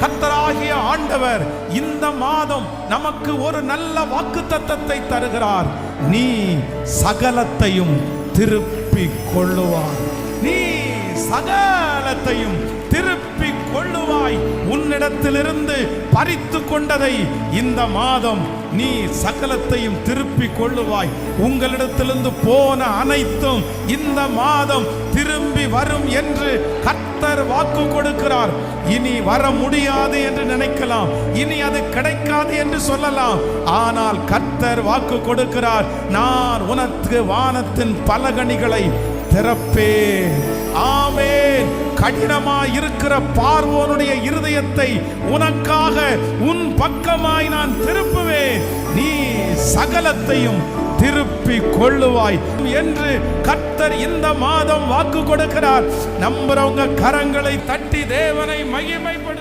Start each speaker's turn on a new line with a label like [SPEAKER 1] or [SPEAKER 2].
[SPEAKER 1] கர்த்தராகிய ஆண்டவர் இந்த மாதம் நமக்கு ஒரு நல்ல வாக்குத்தத்தத்தை தருகிறார். நீ சகலத்தையும் திருப்பிக் கொள்ளுவாய். நீ சகலத்தையும் திருப்பிக் கொள்ளுவாய். உன்னிடத்திலிருந்து பறித்து கொண்டதை இந்த மாதம் நீ சகலத்தையும் திருப்பிக் கொள்ளுவாய். உங்களிடத்திலிருந்து போன அனைத்தும் இந்த மாதம் திரும்பி வரும் என்று கர்த்தர் வாக்கு கொடுக்கிறார். இனி வர முடியாது என்று நினைக்கலாம், இனி அது கிடைக்காது என்று சொல்லலாம். ஆனால் கர்த்தர் வாக்கு கொடுக்கிறார், நான் உனக்கு வானத்தின் பலகணிகளை திறப்பேன். ஆமென். கடினமாய் இருக்கிற பார்வோனுடைய இருதயத்தை உனக்காக உன் பக்கமாய் நான் திருப்புவேன். நீ சகலத்தையும் திருப்பி கொள்ளுவாய் என்று கர்த்தர் இந்த மாதம் வாக்கு கொடுக்கிறார். நம்புறவங்க கரங்களை தட்டி தேவனை மகிமைப்படுத்த